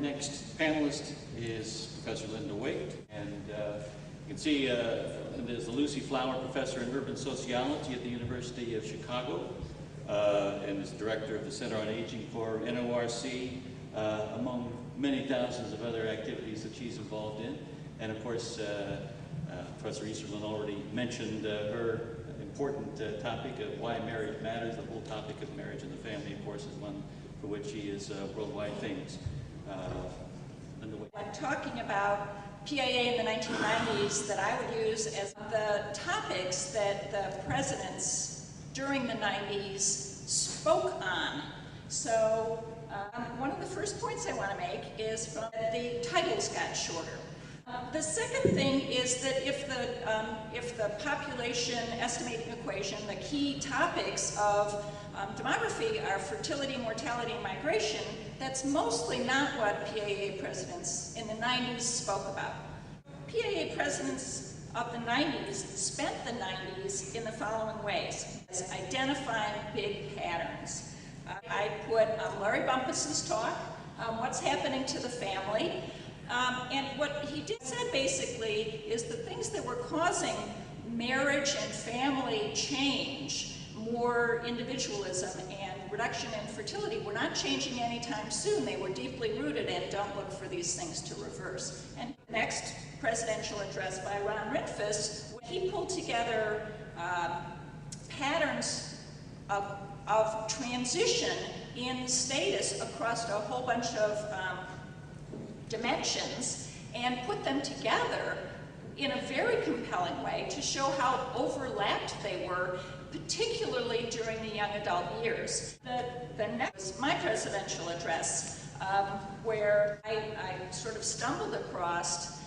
next panelist is Professor Linda Waite, and you can see Linda is the Lucy Flower Professor in Urban Sociology at the University of Chicago, and is Director of the Center on Aging for NORC, among many thousands of other activities that she's involved in. And of course, Professor Easterlin already mentioned her important topic of why marriage matters. The whole topic of marriage and the family, of course, is one for which she is worldwide famous. I'm talking about PAA in the 1990s that I would use as the topics that the presidents during the 90s spoke on. So one of the first points I want to make is that the titles got shorter. The second thing is that if the population estimating equation, the key topics of demography are fertility, mortality, and migration, that's mostly not what PAA presidents in the 90s spoke about. PAA presidents of the 90s spent the 90s in the following ways: as identifying big patterns. I put Larry Bumpus's talk, What's Happening to the Family, and what he said basically is the things that were causing marriage and family change, more individualism and reduction in fertility, were not changing anytime soon. They were deeply rooted, and don't look for these things to reverse. And next presidential address by Ron Rinfus, he pulled together patterns of transition in status across a whole bunch of dimensions and put them together in a very compelling way to show how overlapped they were, particularly during the young adult years. The next was my presidential address, where I sort of stumbled across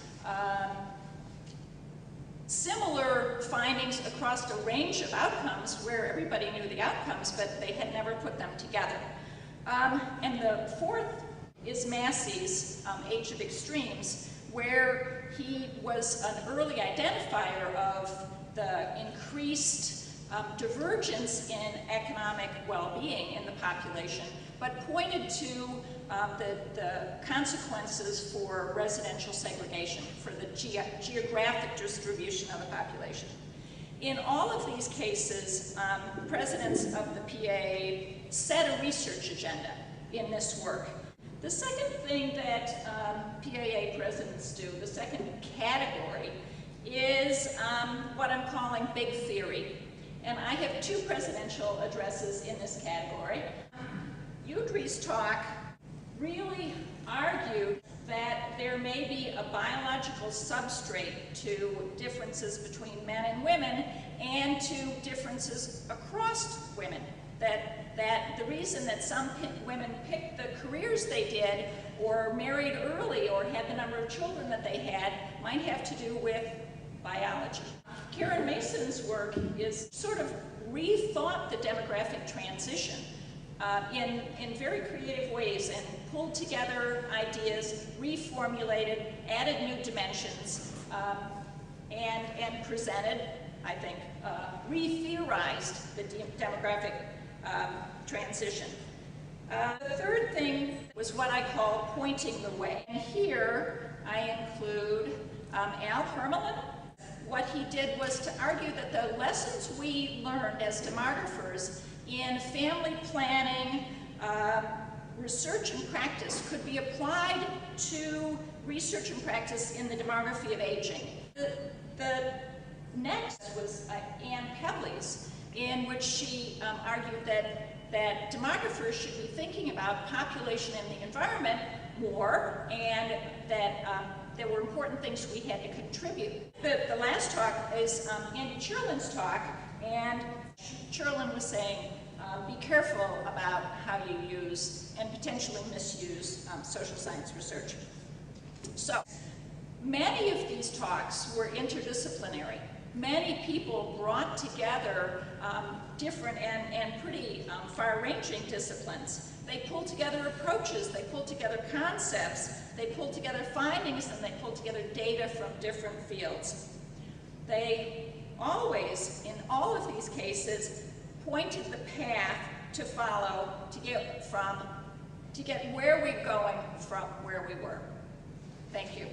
similar findings across a range of outcomes where everybody knew the outcomes, but they had never put them together. And the fourth is Massey's Age of Extremes, where he was an early identifier of the increased divergence in economic well-being in the population, but pointed to the consequences for residential segregation, for the geographic distribution of the population. In all of these cases, presidents of the PAA set a research agenda in this work. The second thing that PAA presidents do, the second category, is what I'm calling big theory. And I have two presidential addresses in this category. Udry's talk really argued that there may be a biological substrate to differences between men and women and to differences across women. That the reason that some women picked the careers they did, or married early, or had the number of children that they had, might have to do with biology. Karen Mason's work is sort of rethought the demographic transition in very creative ways, and pulled together ideas, reformulated, added new dimensions, and presented, I think, re-theorized the demographic transition. The third thing was what I call pointing the way. And here I include Al Hermelin. What he did was to argue that the lessons we learned as demographers in family planning, research and practice could be applied to research and practice in the demography of aging. The next was Ann Pebbley's, in which she argued that demographers should be thinking about population and the environment more, and that there were important things we had to contribute. The last talk is Andy Cherlin's talk, and Cherlin was saying, be careful about how you use and potentially misuse social science research. So, many of these talks were interdisciplinary. Many people brought together different and pretty far-ranging disciplines. They pulled together approaches, they pulled together concepts, they pulled together findings, and they pulled together data from different fields. They always, in all of these cases, pointed the path to follow to get from to get where we're going from where we were. Thank you.